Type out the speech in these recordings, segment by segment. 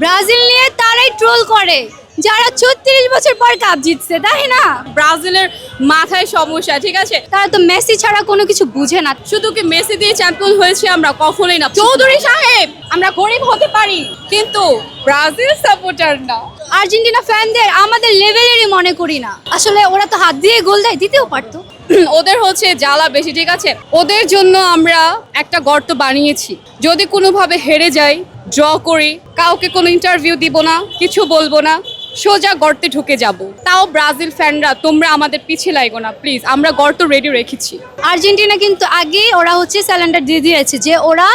Brazil নিয়ে তারাই troll করে যারা ৩৬ বছর পর কাপ জিতছে, তাই না? ব্রাজিলের মাথায় সমস্যা, ঠিক আছে। তারা তো মেসি ছাড়া কোনো কিছু বুঝে না। শুধু কি মেসি দিয়ে চ্যাম্পিয়ন হয়েছে আমরা? কখনোই না। চৌধুরী সাহেব, আমরা গরিব হতে পারি কিন্তু ব্রাজিল সাপোর্টার না। আর্জেন্টিনা ফ্যানদের আমাদের লেভেলেরই মনে করি না। আসলে ওরা তো হাত দিয়ে গোল দেয়, দিতেও পারতো। ওদের হচ্ছে জ্বালা বেশি, ঠিক আছে। ওদের জন্য আমরা একটা গর্ত বানিয়েছি। যদি কোনোভাবে হেরে যাই, ড্র করি, কাউকে কোনো ইন্টারভিউ দিব না, কিছু বলবো না, সোজা গর্তে ঢুকে যাব। তাও ব্রাজিল ফ্যানরা তোমরা আমাদের পিছিয়ে লাগো না প্লিজ, আমরা গর্ত রেডি রেখেছি। আর্জেন্টিনা কিন্তু আগেই ওরা হচ্ছে স্যালেন্ডার দিয়ে দিয়েছে যে ওরা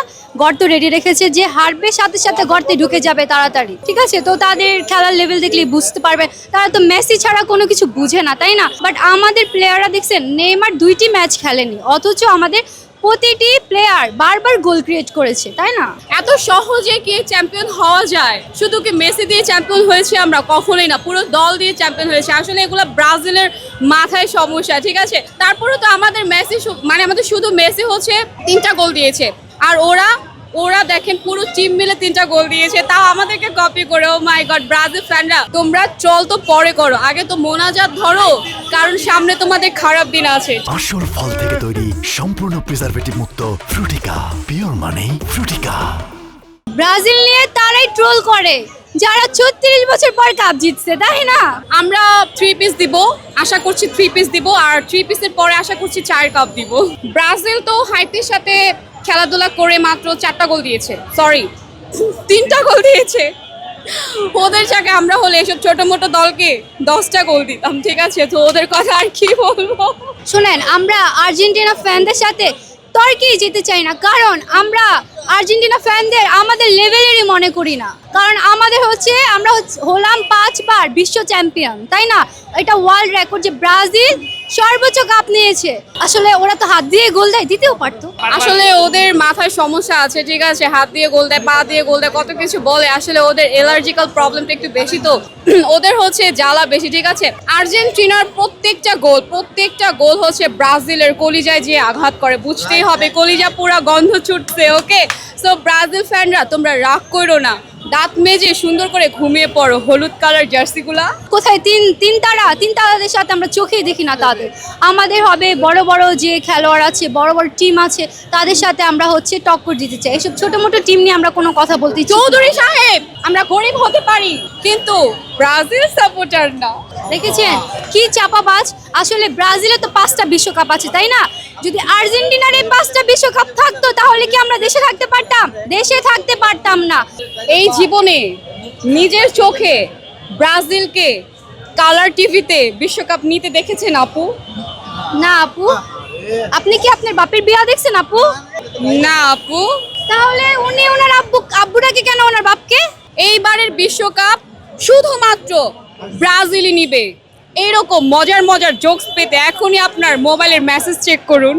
গর্ত রেডি রেখেছে, যে হারবে সাথে সাথে গর্তে ঢুকে যাবে তাড়াতাড়ি, ঠিক আছে। তো তাদের খেলার লেভেল দেখলেই বুঝতে পারবে তারা তো মেসি ছাড়া কোনো কিছু বুঝে না, তাই না? বাট আমাদের প্লেয়াররা দেখছেন নেইমার 2টি ম্যাচ খেলেনি, অথচ আমাদের প্রতিটি প্লেয়ার বারবার গোল ক্রিয়েট করেছে, তাই না? এত সহজে কি চ্যাম্পিয়ন হওয়া যায়? শুধু কি মেসি দিয়ে চ্যাম্পিয়ন হয়েছে আমরা? কখনোই না। পুরো দল দিয়ে চ্যাম্পিয়ন হয়েছে। আসলে এগুলো ব্রাজিলের মাথায় সমস্যা, ঠিক আছে। তারপরে তো আমাদের মেসি মানে আমাদের শুধু মেসি হচ্ছে 3টা গোল দিয়েছে, আর ওরা দেখেন পুরো টিম মিলে 3টা গোল দিয়েছে, তাও আমাদেরকে কপি করে। ও মাই গড, ব্রাজিল ফ্যানরা তোমরা চল তো পরে করো, আগে তো মোনাজাত ধরো, কারণ সামনে তোমাদের খারাপ দিন আছে। আসল ফল থেকে তৈরি, সম্পূর্ণ প্রিজারভেটিভ মুক্ত ফ্রুটিকা, পিওর মানে ফ্রুটিকা। ব্রাজিল নিয়ে তারাই ট্রোল করে যারা ৩৬ বছর পর কাপ জিতছে, তাই না? আমরা 3 পিস দিব, আশা করছি 3 পিস দিব, আর 3 পিসের পরে আশা করছি 4 কাপ দিব। ব্রাজিল তো হাইতির সাথে খেলাধুলা করে মাত্র 4টা গোল দিয়েছে, সরি 3টা গোল দিয়েছে। ওদের জায়গায় আমরা হলে এসব ছোট মোটো দলকে 10টা গোল দিতাম, ঠিক আছে। তো ওদের কথা আর কি বলবো। শোনেন, আমরা আর্জেন্টিনা ফ্যানদের সাথে তর্কেই যেতে চাই না, কারণ আমরা আর্জেন্টিনা ফ্যানদের আমাদের লেভেলেরই মনে করি না। কারণ আমরা হলাম 5 বার বিশ্ব চ্যাম্পিয়ন, তাই না? এটা ওয়ার্ল্ড রেকর্ড যে ব্রাজিল সর্বোচ্চ কাপ নিয়েছে। আসলে ওরা তো হাত দিয়ে গোল দেয়, দিতেও পারতো। আসলে ওদের মাথায় সমস্যা আছে, ঠিক আছে। হাত দিয়ে গোল দেয়, পা দিয়ে গোল দেয়, কত কিছু বলে। আসলে ওদের অ্যালার্জিক্যাল প্রবলেমটা একটু বেশি, তো ওদের হচ্ছে জ্বালা বেশি, ঠিক আছে। আর্জেন্টিনার প্রত্যেকটা গোল হচ্ছে ব্রাজিলের কলিজায় যে আঘাত করে, বুঝতেই হবে। কলিজা পুরা গন্ধ ছুটছে, ওকে। সো ব্রাজিল ফ্যানরা তোমরা রাগ করো না, দাঁত মেজে সুন্দর করে ঘুমিয়ে পড়ো। হলুদ কালার জার্সিগুলা কোথায় তিন তারাদের সাথে আমরা চোখেই দেখি না তাদের। আমাদের হবে বড় বড় যে খেলোয়াড় আছে, বড় বড় টিম আছে, তাদের সাথে আমরা হচ্ছে টক্কর দিতে চাই। এসব ছোট মোটো টিম নিয়ে আমরা কোনো কথা বলতে চাই না। চৌধুরী সাহেব, আমরা গরিব হতে পারি কিন্তু ব্রাজিল সাপোর্টার না। দেখেছেন কি চাপাবাজ? আসলে ব্রাজিলে তো 5টা বিশ্বকাপ আছে, তাই না? যদি আর্জেন্টিনার এই 5টা বিশ্বকাপ থাকতো তাহলে কি আমরা দেশে থাকতে পারতাম? দেশে থাকতে পারতাম না। এই জীবনে নিজের চোখে ব্রাজিলকে কালার টিভিতে বিশ্বকাপ নিতে দেখেছেন আপু? না আপু, আপনি কি আপনার বাপের বিয়া দেখছেন আপু? না আপু। তাহলে উনি ওনার আব্বুটাকে কেন, ওনার বাপকে? এইবারের বিশ্বকাপ শুধুমাত্র ব্রাজিলই নিবে। এইরকম মজার জোকস পেতে এখনই আপনার মোবাইলের মেসেজ চেক করুন।